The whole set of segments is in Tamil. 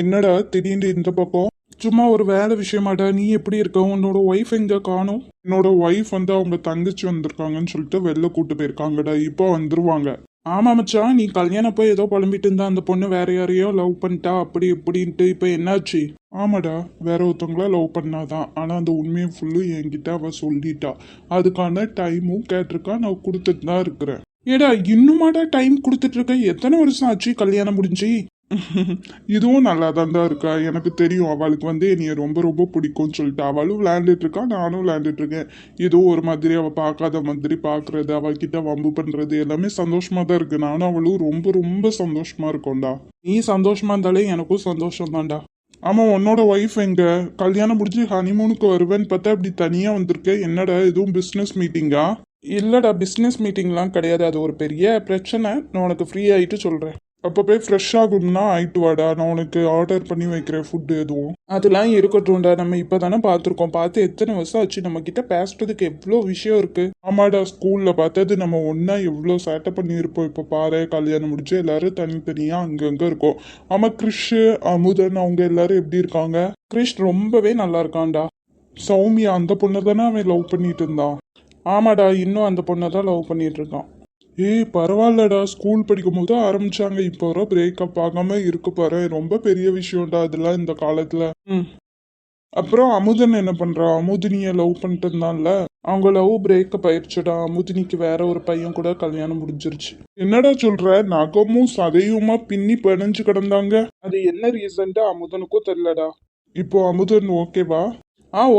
என்னடா திடீர்னு இந்த பக்கம்? சும்மா ஒரு வேலை விஷயமாடா. நீ எப்படி இருக்க? உன்னோட ஒய்ஃப் எங்க காணோம்? என்னோட ஒய்ஃப் வந்து அவங்க தங்கச்சி வந்திருக்காங்கன்னு சொல்லிட்டு வெளில கூட்டு போயிருக்காங்கடா. இப்போ வந்துருவாங்க. ஆமா மச்சான், நீ கல்யாணம் போய் ஏதோ புலம்பிட்டு இருந்தா அந்த பொண்ணு வேற யாரையோ லவ் பண்ணிட்டா அப்படி இப்படின்ட்டு இப்போ என்னாச்சு? ஆமாடா, வேற ஒருத்தவங்கள லவ் பண்ணாதான். ஆனா அந்த உண்மையை ஃபுல்லு என்கிட்ட அவ சொல்லிட்டா. அதுக்கான டைமும் கேட்டிருக்கா, நான் கொடுத்துட்டு தான் இருக்கிறேன். ஏடா இன்னுமாடா டைம் கொடுத்துட்டு இருக்க? எத்தனை வருஷம் ஆச்சு கல்யாணம் முடிஞ்சு? இதுவும் நல்லா தான்டா இருக்கா. எனக்கு தெரியும் அவளுக்கு வந்து என்னைய ரொம்ப ரொம்ப பிடிக்கும்னு சொல்லிட்டு அவளும் விளையாண்டுட்டு இருக்கா, நானும் விளையாண்டுட்டு இருக்கேன். ஏதோ ஒரு மாதிரி அவள் பார்க்காத மாதிரி பார்க்கறது, அவகிட்ட வம்பு பண்றது எல்லாமே சந்தோஷமா தான் இருக்கு. நானும் அவளும் ரொம்ப ரொம்ப சந்தோஷமா இருக்கோம்டா. நீ சந்தோஷமா இருந்தாலே எனக்கும் சந்தோஷம் தான்டா. ஆமா, உன்னோட ஒய்ஃப் எங்க? கல்யாணம் முடிஞ்சு ஹனிமூனுக்கு வருவேன்னு பார்த்தா இப்படி தனியா வந்திருக்க. என்னடா எதுவும் பிசினஸ் மீட்டிங்கா? இல்லடா, பிசினஸ் மீட்டிங்லாம் கிடையாது. அது ஒரு பெரிய பிரச்சனை. நான் உனக்கு ஃப்ரீ ஆயிட்டு சொல்றேன். அப்போ போய் ஃப்ரெஷ் ஆகணும்னா ஆயிட்டு வாடா. நான் உனக்கு ஆர்டர் பண்ணி வைக்கிறேன் ஃபுட்டு எதுவும். அதெல்லாம் இருக்கட்டும்டா. நம்ம இப்போ தானே பார்த்துருக்கோம். பார்த்து எத்தனை வருஷம் ஆச்சு. நம்ம கிட்ட பேசுறதுக்கு எவ்வளோ விஷயம் இருக்கு. ஆமாடா, ஸ்கூல்ல பார்த்தது நம்ம ஒன்னா எவ்வளோ சேட்டை பண்ணியிருப்போம். இப்போ பாரு, கல்யாணம் முடிச்சு எல்லாரும் தனித்தனியா அங்கங்க இருக்கோம். ஆமா, கிறிஷ், அமுதன் அவங்க எல்லாரும் எப்படி இருக்காங்க? கிறிஷ் ரொம்பவே நல்லா இருக்கான்டா. சௌமியா அந்த பொண்ணை தானே அவன் லவ் பண்ணிட்டு இருந்தான். ஆமாடா, இன்னும் அந்த பொண்ணை தான் லவ் பண்ணிட்டு இருக்கான். ஏய் பரவாயில்லடா, ஸ்கூல் படிக்கும் போது ஆரம்பிச்சாங்க, இப்போ வர பிரேக்கப் ஆகாம இருக்கு பாரு. ரொம்ப பெரிய விஷயம்டா அதெல்லாம் இந்த காலத்துல. அப்புறம் அமுதன் என்ன பண்றா? அமுதினிய லவ் பண்ணிட்டு இருந்தான்ல, அவங்க லவ் பிரேக்கப் ஆயிடுச்சுடா. அமுதினிக்கு வேற ஒரு பையன் கூட கல்யாணம் முடிஞ்சிருச்சு. என்னடா சொல்ற? நகமும் சதையுமா பின்னி பிணைஞ்சு கிடந்தாங்க. அது என்ன ரீசன்ட்டு அமுதனுக்கும் தெரியலடா. இப்போ அமுதன் ஓகேவா?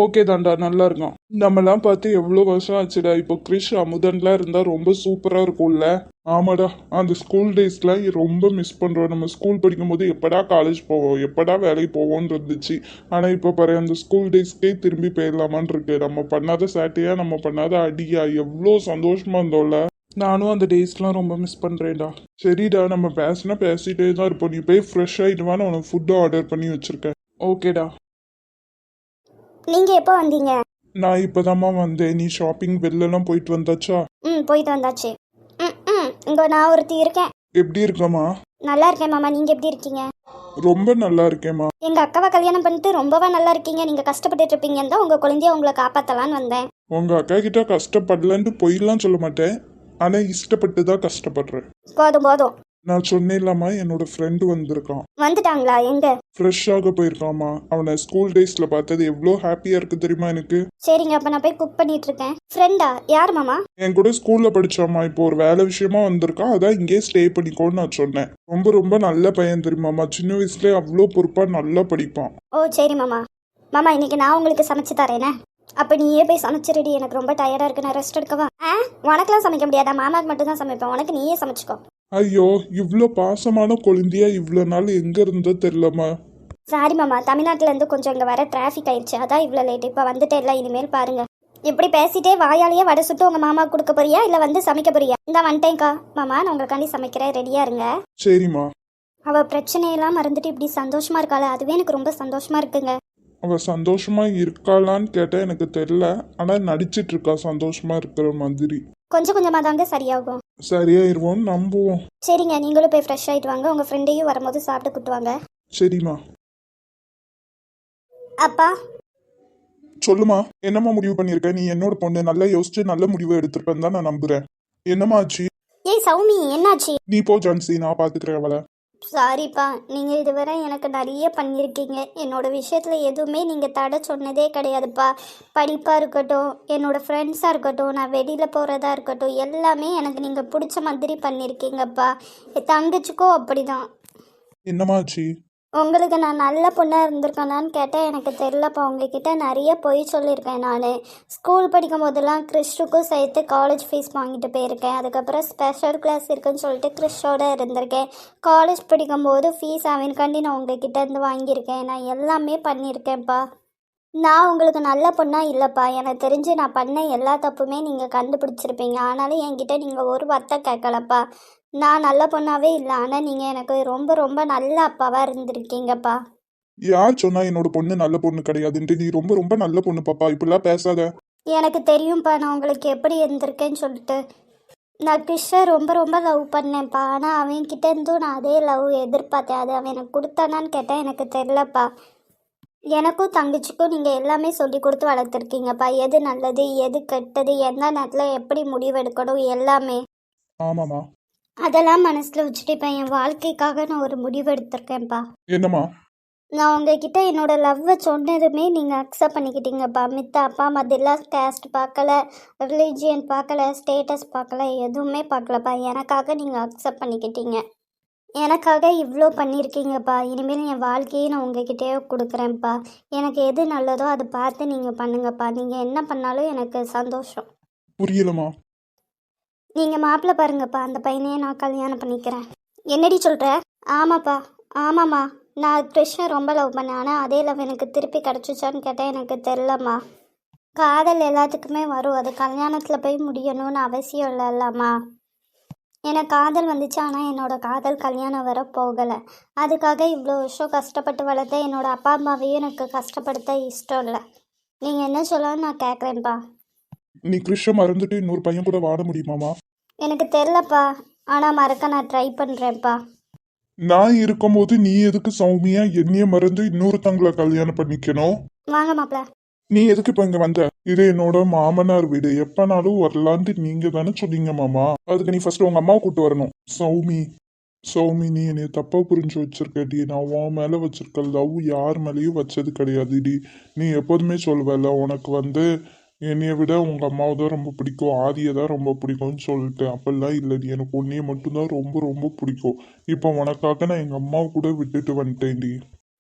ஓகே தான்டா, நல்லா இருக்கான். நம்மலாம் பார்த்து எவ்வளோ வருஷம் ஆச்சுடா. இப்போ கிறிஷ் அமுதன்லாம் இருந்தா ரொம்ப சூப்பரா இருக்கும்ல. ஆமாடா, அந்த ஸ்கூல் டேஸ்லாம் ரொம்ப மிஸ் பண்றோம். நம்ம ஸ்கூல் படிக்கும் போது எப்படா காலேஜ் போவோம், எப்படா வேலைக்கு போவோம்னு இருந்துச்சு. ஆனா இப்போ பாரு, அந்த ஸ்கூல் டேஸ்க்கே திரும்பி போயிடலாமான்னு இருக்கு. நம்ம பண்ணாத சேட்டையா, நம்ம பண்ணாத அடியா, எவ்வளோ சந்தோஷமா இருந்தோம்ல. நானும் அந்த டேஸ்லாம் ரொம்ப மிஸ் பண்றேன்டா. சரிடா, நம்ம பேசினா பேசிட்டே தான் இருப்போம். நீ போய் ஃப்ரெஷ் ஆயிடுவான்னு உனக்கு ஃபுட்டு ஆர்டர் பண்ணி வச்சிருக்கேன். ஓகேடா. நீங்க எப்போ வந்தீங்க? நான் இப்போதாம்மா வந்தேன். நீ ஷாப்பிங் வெளிலலாம் போயிட்டு வந்தாச்சா? போயிட்டு வந்தாச்சு. இங்க நான் ஒருத்தி இருக்கேன். எப்படி இருக்கம்மா? நல்லா இருக்கேன் மாமா. நீங்க எப்படி இருக்கீங்க? ரொம்ப நல்லா இருக்கேம்மா. எங்க அக்காவை கல்யாணம் பண்ணிட்டு ரொம்பவே நல்லா இருக்கீங்க. நீங்க கஷ்டப்பட்டுட்டு இருப்பீங்கன்னு தான் உங்க குழந்தைய உங்களை காப்பாத்தலான்னு வந்தேன். உங்க அக்கா கிட்ட கஷ்டப்படலன்ட்டு பொய்லாம் சொல்ல மாட்டேன். ஆனா இஷ்டப்பட்டு தான் கஷ்டப்படுறேன். போதும் போதும். நான் சொன்னேன்லாமா, என்னோட ஃப்ரெண்டு வந்திருக்கான். வந்துட்டாங்களா? எங்க? ஃப்ரெஷ்ஷாக போயிருக்காமா. அவனை ஸ்கூல் டேஸ்ல பார்த்தது எவ்வளோ ஹாப்பியா இருக்கு தெரியுமா எனக்கு. சரிங்க, அப்ப நான் போய் குக் பண்ணிட்டு இருக்கேன். ஃப்ரெண்டா? யார் மாமா? என் கூட ஸ்கூல்ல படிச்சாமா. இப்போ ஒரு வேலை விஷயமா வந்திருக்கான். அதான் இங்கேயே ஸ்டே பண்ணிக்கோன்னு நான் சொன்னேன். ரொம்ப ரொம்ப நல்ல பையன் தெரியுமாமா. சின்ன வயசுலயே அவ்வளோ பொறுப்பா நல்லா படிப்பான். ஓ சரி மாமா. மாமா, இன்னைக்கு நான் உங்களுக்கு சமைச்சு தரேனே. அப்ப நீயே போய் சமைச்சிருடி. எனக்கு ரொம்ப டயர்டா இருக்கு. நான் ரெஸ்ட் எடுக்கவா? உனக்கெல்லாம் சமைக்க முடியாதா? மாமாக்கு மட்டும் தான் சமைப்பேன். உனக்கு நீயே சமைச்சுக்கோ. ஐயோ, இவ்வளோ பாசமான குழந்தையா இவ்வளோ நாள் எங்க இருந்தோ தெரியலம்மா. சாரி மாமா, தமிழ்நாட்டுல இருந்து கொஞ்சம் இங்க வர டிராஃபிக் ஆயிடுச்சு, அதான் இவ்வளோ லேட். இப்போ வந்துட்டே இல்லை. இனிமேல் பாருங்க. இப்படி பேசிட்டே வாயாலேயே வடை சுட்டு உங்க மாமா கொடுக்க போறியா இல்ல வந்து சமைக்க போறியா? இந்த வந்துட்டேன்க்கா. மாமா, நான் உங்களுக்காண்டி சமைக்கிறேன், ரெடியா இருங்க. சரிம்மா. அவ பிரச்சனையெல்லாம் மறந்துட்டு இப்படி சந்தோஷமா இருக்காள, அதுவே எனக்கு ரொம்ப சந்தோஷமா இருக்குங்க. அவ சந்தோஷமா இருக்காளான்னு கேட்டா எனக்கு தெரியல. ஆனா நடிச்சிட்டு இருக்கா சந்தோஷமா இருக்கிற மாதிரி. கொஞ்சம் கொஞ்சமா தாங்க சரியாகும். சரியாயிருவோம் நம்புவோம். சரிங்க, நீங்களும் போய் ஃப்ரெஷ் ஆயிட்டு வாங்க. உங்க ஃப்ரெண்டையும் வரும்போது சாப்பிட்டு கூட்டுவாங்க. சரிம்மா. அப்பா. சொல்லுமா, என்னம்மா முடிவு பண்ணிருக்க? நீ என்னோட பொண்ணு, நல்லா யோசிச்சு நல்ல முடிவு எடுத்திருப்பேன்னு தான் நான் நம்புறேன். என்னம்மா ஆச்சு? ஏய் சௌமி, என்னாச்சு? நீ போ ஜான்சி, நான் பாத்துக்கிறேன் அவளை. சாரிப்பா, நீங்கள் இதுவரை எனக்கு நிறைய பண்ணியிருக்கீங்க. என்னோட விஷயத்தில் எதுவுமே நீங்கள் தடை சொன்னதே கிடையாதுப்பா. படிப்பாக இருக்கட்டும், என்னோடய ஃப்ரெண்ட்ஸாக இருக்கட்டும், நான் வெளியில் போகிறதா இருக்கட்டும், எல்லாமே எனக்கு நீங்கள் பிடிச்ச மாதிரி பண்ணியிருக்கீங்கப்பா. என் தங்கச்சிக்கும் அப்படி தான். என்னமாச்சு? உங்களுக்கு நான் நல்ல பொண்ணாக இருந்திருக்கேனான்னு கேட்டால் எனக்கு தெரிலப்பா. உங்ககிட்ட நிறைய பொய் சொல்லியிருக்கேன் நான். ஸ்கூல் படிக்கும் போதெல்லாம் கிறிஸ்டுக்கும் சேர்த்து காலேஜ் ஃபீஸ் வாங்கிட்டு போயிருக்கேன். அதுக்கப்புறம் ஸ்பெஷல் கிளாஸ் இருக்குன்னு சொல்லிட்டு கிறிஸ்டோட இருந்திருக்கேன். காலேஜ் படிக்கும்போது ஃபீஸ் அவனுக்காண்டி நான் உங்ககிட்ட இருந்து வாங்கியிருக்கேன். நான் எல்லாமே பண்ணியிருக்கேன்ப்பா. நான் உங்களுக்கு நல்ல பொண்ணாக இல்லைப்பா. எனக்கு தெரிஞ்சு நான் பண்ண எல்லா தப்புமே நீங்கள் கண்டுபிடிச்சிருப்பீங்க. ஆனாலும் என்கிட்ட நீங்கள் ஒரு வார்த்தை கேட்கலப்பா. நான் நல்ல பொண்ணாவே இல்லை, ஆனால் நீங்கள் எனக்கு ரொம்ப ரொம்ப நல்ல அப்பாவாக இருந்திருக்கீங்கப்பா. யார் சொன்னா என்னோட பொண்ணு நல்ல பொண்ணு கிடையாதுன்ட்டு? நீ ரொம்ப ரொம்ப நல்ல பொண்ணு பாப்பா, இப்படிலாம் பேசாத. எனக்கு தெரியும்ப்பா நான் உங்களுக்கு எப்படி இருந்திருக்கேன்னு சொல்லிட்டு. நான் கிறிஷை ரொம்ப ரொம்ப லவ் பண்ணேன்ப்பா. ஆனால் அவன்கிட்ட இருந்தும் நான் அதே லவ் எதிர்பார்த்தேன். அது அவன் எனக்கு கொடுத்தானான்னு கேட்டால் எனக்கு தெரிலப்பா. எனக்கும் தங்கச்சிக்கும் நீங்கள் எல்லாமே சொல்லி கொடுத்து வளர்த்துருக்கீங்கப்பா. எது நல்லது எது கெட்டது எந்த நேரத்தில் எப்படி முடிவெடுக்கணும் எல்லாமே. ஆமாம்மா. அதெல்லாம் மனசில் வச்சுட்டு இப்போ என் வாழ்க்கைக்காக நான் ஒரு முடிவு எடுத்திருக்கேன்ப்பா. என்னம்மா? நான் உங்ககிட்ட என்னோட லவ்வை சொன்னதுமே நீங்கள் அக்செப்ட் பண்ணிக்கிட்டீங்கப்பா. மித்த அப்பா மதிலாம் கேஸ்ட் பார்க்கல, ரிலீஜியன் பார்க்கல, ஸ்டேட்டஸ் பார்க்கல, எதுவுமே பார்க்கலப்பா. எனக்காக நீங்கள் அக்செப்ட் பண்ணிக்கிட்டீங்க. எனக்காக இவ்வளோ பண்ணியிருக்கீங்கப்பா. இனிமேல் என் வாழ்க்கையை நான் உங்ககிட்டயே கொடுக்குறேன்ப்பா. எனக்கு எது நல்லதோ அதை பார்த்து நீங்கள் பண்ணுங்கப்பா. நீங்கள் என்ன பண்ணாலும் எனக்கு சந்தோஷம். புரியலம்மா. நீங்கள் மாப்பிள்ளை பாருங்கப்பா, அந்த பையனையே நான் கல்யாணம் பண்ணிக்கிறேன். என்னடி சொல்கிற? ஆமாப்பா, ஆமாம்மா. நான் கிருஷ்ணை ரொம்ப லவ் பண்ணேன். ஆனால் அதே லவ் எனக்கு திருப்பி கிடச்சிச்சான்னு கேட்டால் எனக்கு தெரிலம்மா. காதல் எல்லாத்துக்குமே வரும், அது கல்யாணத்தில் போய் முடியணும்னு அவசியம் இல்லைல்லம்மா. எனக்கு காதல் வந்துச்சு, ஆனால் என்னோடய காதல் கல்யாணம் வர போகலை. அதுக்காக இவ்வளோ வருஷம் கஷ்டப்பட்டு வளர்த்த என்னோடய அப்பா அம்மாவையும் எனக்கு கஷ்டப்படுத்த இஷ்டம் இல்லை. நீங்கள் என்ன சொல்லணும்னு நான் கேட்குறேன்ப்பா. நீ கிறிஷை மறந்துட்டு இன்னொரு பையன் கூட வாழ முடியுமாம்மா? எனக்கு தெரிலப்பா, ஆனால் மறக்க நான் ட்ரை பண்ணுறேன்ப்பா. நான் இருக்கும்போது நீ எதுக்கு சௌமியா என்னைய மறந்து இன்னொருத்தங்களை கல்யாணம் பண்ணிக்கணும்? வாங்க மாப்பிள்ள. நீ எதுக்கு இப்ப இங்க வந்த? இது என்னோட மாமனார் வீடு, எப்பனாலும் வரலான்ட்டு நீங்க தானே சொன்னீங்க மாமா. அதுக்கு நீ ஃபர்ஸ்ட் உங்க அம்மாவை கூட்டு வரணும். சௌமி, சௌமி, நீ என்னைய தப்பா புரிஞ்சு வச்சிருக்கடி. நான் உன் மேல வச்சிருக்க லவ் யார் மேலேயும் வச்சது கிடையாதுடி. நீ எப்போதுமே சொல்வல உனக்கு என்னைய விட உங்க அம்மாவை தான் ரொம்ப பிடிக்கும், ஆதியை தான் ரொம்ப பிடிக்கும்னு சொல்லிட்டு. அப்பெல்லாம் இல்லடி, எனக்கு உன்னைய மட்டும்தான் ரொம்ப ரொம்ப பிடிக்கும். இப்போ உனக்காக நான் எங்க அம்மாவை கூட விட்டுட்டு வந்துட்டேன்டி.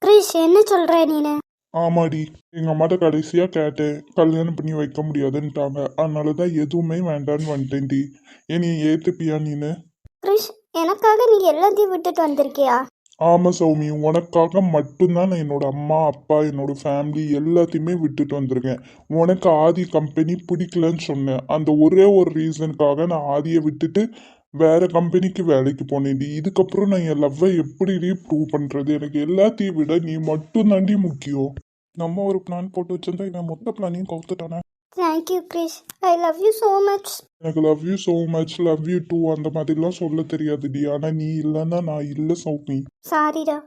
கிரிஷ், என்ன சொல்ற நீனு? ஆமாடி, எங்க அம்மாட்ட கடைசியா கேட்டேன், கல்யாணம் பண்ணி வைக்க முடியாதுன்ட்டாங்க. அதனாலதான் எதுவுமே வேண்டான்னு வந்துட்டேன்டி. என்னைய ஏத்துப்பியா நீனு? கிரிஷ், எனக்காக நீ எல்லாத்தையும் விட்டுட்டு வந்திருக்கியா? ஆமா சௌமி, உனக்காக மட்டும்தான் நான் என்னோட அம்மா அப்பா என்னோட ஃபேமிலி எல்லாத்தையுமே விட்டுட்டு வந்திருக்கேன். உனக்கு ஆதி கம்பெனி பிடிக்கலன்னு சொன்னேன். அந்த ஒரே ஒரு ரீசனுக்காக நான் ஆதியை விட்டுட்டு வேற கம்பெனிக்கு வேலைக்கு போனேன்டி. இதுக்கப்புறம் நான் என் லவ்வை எப்படி ப்ரூவ் பண்றது? எனக்கு எல்லாத்தையும் விட நீ மட்டும் தாண்டி முக்கியம். நம்ம ஒரு பிளான் போட்டு வச்சிருந்தா இவன் மொத்த பிளானையும் கவுத்துட்டானே. Thank you Krish, I love you so much. எனக்கு love you so much, love you too அந்த மாதிரிலாம் சொல்ல தெரியாதுடி. ஆனா நீ இல்லைன்னா நான் இல்லை சௌமி. சாரிடா.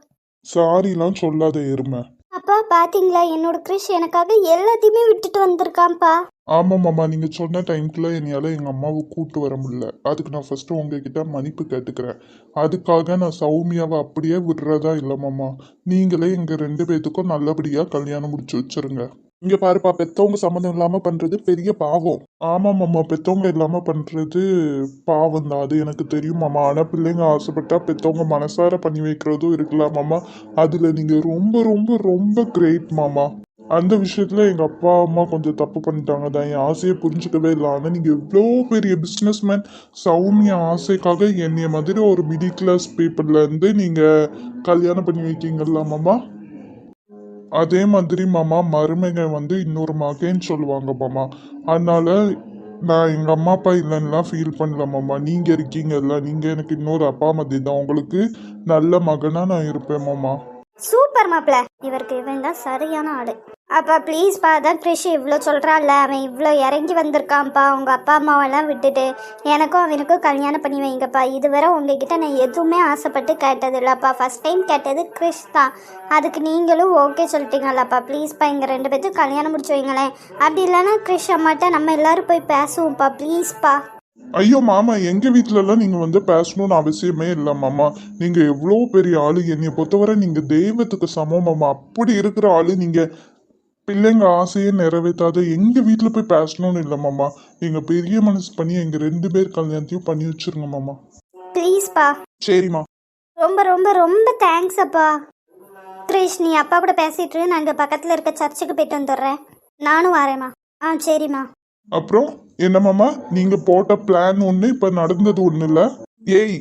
சாரிலாம் சொல்லாத எருமை. அப்பா பாத்தீங்களா, என்னோட கிரிஷ் எனக்காக எல்லாத்தையுமே விட்டுட்டு வந்திருக்கான்ப்பா. ஆமா மாமா, நீங்க சொன்ன டைம்க்குள்ள என்னால எங்க அம்மாவை கூட்டு வர முடியல. அதுக்கு நான் ஃபர்ஸ்ட் உங்ககிட்ட மன்னிப்பு கேட்டுக்கிறேன். அதுக்காக நான் சௌமியாவை அப்படியே விடுறதா இல்லை மாமா. நீங்களே எங்க 2 பேத்துக்கும் நல்லபடியா கல்யாணம் முடிச்சு வச்சிருங்க. இங்க பாருப்பா, பெத்தவங்க சம்மந்தம் இல்லாம பண்றது பெரிய பாவம். ஆமா மாமா, பெத்தவங்க இல்லாம பண்றது பாவம் தான், அது எனக்கு தெரியும் மாமா. ஆனா பிள்ளைங்க ஆசைப்பட்டா பெத்தவங்க மனசார பண்ணி வைக்கிறதும் இருக்கலாம் மாமா. அதுல நீங்க ரொம்ப ரொம்ப ரொம்ப கிரேட் மாமா. அந்த விஷயத்துல எங்க அப்பா அம்மா கொஞ்சம் தப்பு பண்ணிட்டாங்க தான், என் ஆசையை புரிஞ்சுக்கவே இல்லை. ஆனா நீங்க எவ்வளோ பெரிய பிஸ்னஸ்மேன், சௌமியா ஆசைக்காக என்னைய மாதிரி ஒரு மிடில் கிளாஸ் பீப்புள்ல இருந்து நீங்க கல்யாணம் பண்ணி வைக்கீங்கல்ல மாமா. அதே மாதிரி மாமா, மருமக இன்னொரு மகன்னு சொல்லுவாங்க மாமா. அதனால நான் எங்க அம்மா அப்பா இல்லைன்னா ஃபீல் பண்ணல மாமா. நீங்க இருக்கீங்கல்ல, நீங்க எனக்கு இன்னொரு அப்பா மாதிரி தான். உங்களுக்கு நல்ல மகனா நான் இருப்பேன் மாமா. சூப்பர் மாப்பிள்ள, இவருக்கு இவன் தான் சரியான ஆடு. அப்பா ப்ளீஸ்ப்பா, அதான் கிரிஷ் இவ்வளோ சொல்கிறான்ல, அவன் இவ்வளோ இறங்கி வந்திருக்கான்ப்பா. உங்கள் அப்பா அம்மாவெல்லாம் விட்டுட்டு எனக்கும் அவனுக்கும் கல்யாணம் பண்ணி வைங்கப்பா. இதுவரை உங்ககிட்ட நான் எதுவுமே ஆசைப்பட்டு கேட்டது இல்லைப்பா. ஃபஸ்ட் டைம் கேட்டது கிரிஷ் தான். அதுக்கு நீங்களும் ஓகே சொல்லிட்டீங்கல்லப்பா. ப்ளீஸ்ப்பா, எங்கள் 2 பேர்த்துக்கும் கல்யாணம் முடிச்சு வைங்களேன். அப்படி இல்லைன்னா கிரிஷ் அம்மாட்ட நம்ம எல்லாரும் போய் பேசுவோம்ப்பா, ப்ளீஸ்ப்பா. ஐயோ மாமா, எங்க வீட்டுல எல்லாம் நீங்க பேசணும்னு அவசியமே இல்லை மாமா. நீங்க எவ்வளோ பெரிய ஆளு, என்னைய பொறுத்தவரை நீங்க தெய்வத்துக்கு சமம் மாமா. அப்படி இருக்கிற ஆளு நீங்க. பிள்ளைங்க ஆசையை நிறைவேற்றாத எங்க வீட்டுல போய் பேசணும்னு இல்லை மாமா. எங்க பெரிய மனசு பண்ணி எங்க 2 பேர் கல்யாணத்தையும் பண்ணி வச்சிருங்க மாமா. ப்ளீஸ்ப்பா. சரிம்மா. ரொம்ப ரொம்ப ரொம்ப தேங்க்ஸ் அப்பா. கிரிஷ், நீ அப்பா கூட பேசிட்டு நான் இங்கே பக்கத்தில் இருக்க சர்ச்சுக்கு போயிட்டு வந்துடுறேன். நானும் வரேம்மா. சரிம்மா. அப்புறம் என்ன மாமா, நீங்க போட்ட பிளான் ஒண்ணு, இப்ப நடந்தது ஒண்ணு இல்ல. ஏய்,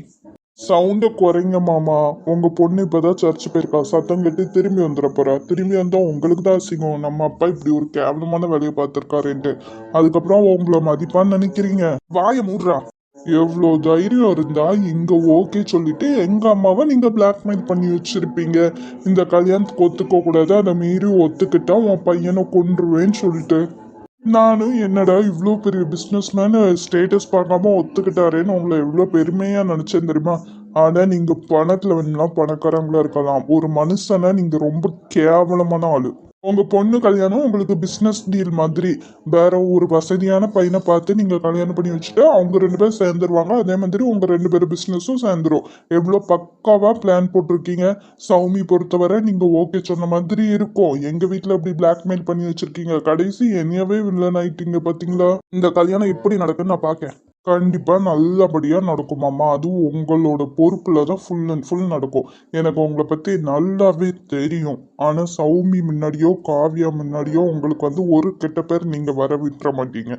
சவுண்ட குறைங்க மாமா. உங்க பொண்ணு இப்பதான் சர்ச் போயிருக்கா, சத்தம் கட்டி திரும்பி வந்துட போறா. திரும்பி வந்தா உங்களுக்கு தான் அசிங்கம். நம்ம அப்பா இப்படி ஒரு கேவலமான வேலையை பார்த்திருக்காருன்ட்டு. அதுக்கப்புறம் உங்களை மதிப்பான்னு நினைக்கிறீங்க? வாய மூடுறா. எவ்வளோ தைரியம் இருந்தா இங்க ஓகே சொல்லிட்டு எங்க அம்மாவை நீங்க பிளாக்மெயில் பண்ணி வச்சிருப்பீங்க. இந்த கல்யாணத்துக்கு ஒத்துக்க கூடாது, அதை மீறி ஒத்துக்கிட்டா உன் பையனை கொன்றுவேன்னு சொல்லிட்டு. நானும் என்னடா இவ்வளோ பெரிய பிஸ்னஸ் மேன் ஸ்டேட்டஸ் பார்க்காம ஒத்துக்கிட்டாரேன்னு உங்களை எவ்வளோ பெருமையா நினைச்சேன் தெரியுமா? ஆனா நீங்க பணத்துல வேணும்னா பணக்காரங்களா இருக்கலாம், ஒரு மனுஷனா நீங்க ரொம்ப கேவலமான ஆளு. உங்க பொண்ணு கல்யாணம் உங்களுக்கு பிசினஸ் டீல் மாதிரி. வேற ஒரு வசதியான பையனை பார்த்து நீங்க கல்யாணம் பண்ணி வச்சுட்டு அவங்க 2 பேரும் சேர்ந்துருவாங்க, அதே மாதிரி உங்க 2 பேர் பிசினஸும் சேர்ந்துரும். எவ்வளோ பக்காவா பிளான் போட்டிருக்கீங்க. சௌமி பொறுத்தவரை நீங்க ஓகே சொன்ன மாதிரி இருக்கும். எங்க வீட்ல அப்படி பிளாக்மெயில் பண்ணி வச்சிருக்கீங்க, கடைசி என்னையவே வில்லன் ஆயிட்டீங்க பாத்தீங்களா? இந்த கல்யாணம் எப்படி நடக்குன்னு நான் பார்க்கேன். கண்டிப்பா நல்லபடியா நடக்குமாம்மா. அதுவும் உங்களோட பொறுப்புல தான் ஃபுல் அண்ட் ஃபுல் நடக்கும். எனக்கு உங்களை பத்தி நல்லாவே தெரியும். ஆனா சௌமி முன்னாடியோ காவ்யா முன்னாடியோ உங்களுக்கு ஒரு கெட்ட பேர் நீங்க வர விட்டுற மாட்டீங்க.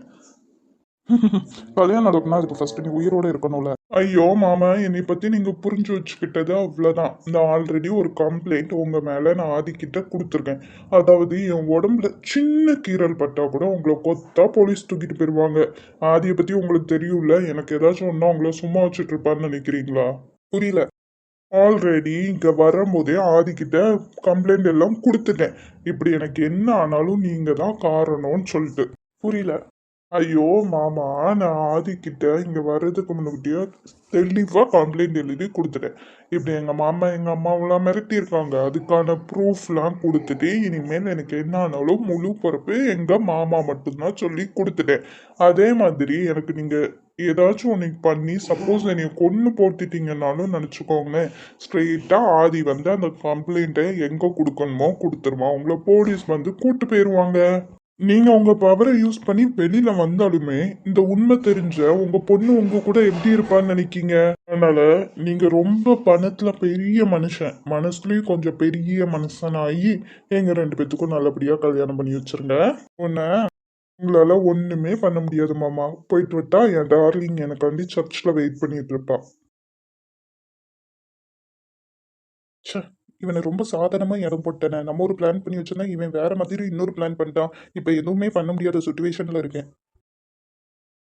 கல்யாணம் நடக்கும்னா அதுக்கு ஃபர்ஸ்ட் நீ உயிரோட இருக்கணும்ல. ஐயோ மாமா, என்னை பத்தி நீங்க புரிஞ்சு வச்சுக்கிட்டது அவ்வளவுதான். நான் ஆல்ரெடி ஒரு கம்ப்ளைண்ட் உங்க மேல நான் ஆதிக்கிட்ட கொடுத்துருக்கேன். அதாவது என் உடம்புல சின்ன கீறல் பட்டா கூட உங்களை கொத்தா போலீஸ் தூக்கிட்டு போயிருவாங்க. ஆதியை பத்தி உங்களுக்கு தெரியும்ல, எனக்கு ஏதாச்சும் ஒன்னா உங்களை சும்மா வச்சுட்டு இருப்பான்னு நினைக்கிறீங்களா? புரியல. ஆல்ரெடி இங்க வரும்போதே ஆதிக்கிட்ட கம்ப்ளைண்ட் எல்லாம் கொடுத்துட்டேன். இப்படி எனக்கு என்ன ஆனாலும் நீங்க தான் காரணம்னு சொல்லிட்டு. புரியல. ஐயோ மாமா, நான் ஆதிக்கிட்ட இங்க வர்றதுக்கு முன்னாடியே தெளிவா கம்ப்ளைண்ட் எழுதி கொடுத்துட்டேன். இப்படி எங்க மாமா எங்க அம்மாவெல்லாம் மிரட்டி இருக்காங்க, அதுக்கான ப்ரூஃப்லாம் கொடுத்துட்டு இனிமேல் எனக்கு என்ன ஆனாலும் முழு பொறுப்பு எங்க மாமா மட்டும்தான் சொல்லி கொடுத்துட்டேன். அதே மாதிரி எனக்கு நீங்க ஏதாச்சும் ஒன்று பண்ணி சப்போஸ் என்னைய கொன்று போட்டுட்டீங்கன்னாலும் நினச்சிக்கோங்களேன், ஸ்ட்ரெயிட்டா ஆதி அந்த கம்ப்ளைண்ட்டை எங்க கொடுக்கணுமோ கொடுத்துருமா, உங்களை போலீஸ் கூட்டு போயிடுவாங்க. நீங்க உங்க பவரை யூஸ் பண்ணி வெளியில வந்தாலுமே இந்த உண்மை தெரிஞ்ச உங்க பொண்ணு உங்க கூட எப்படி இருப்பான்னு நினைக்கீங்க? அதனால நீங்க ரொம்ப பணத்துல பெரிய மனுஷன், மனசுலயும் கொஞ்சம் பெரிய மனுஷனாகி எங்க 2 பேத்துக்கும் நல்லபடியா கல்யாணம் பண்ணி வச்சிருங்க. உன்ன உங்களால ஒண்ணுமே பண்ண முடியாது மாமா. போயிட்டு விட்டா என் டார்லிங் எனக்காண்டி சர்ச்சில் வெயிட் பண்ணிட்டு இருப்பா. ச்சே, இவனை ரொம்ப சாதாரணமா இடம் போட்டேனே. நம்ம ஒரு பிளான் பண்ணி வச்சிருந்தா இவன் வேற மாதிரி இன்னொரு பிளான் பண்ணிட்டான். இப்ப எதுவுமே பண்ண முடியாத சுச்சுவேஷன்ல இருக்கேன்.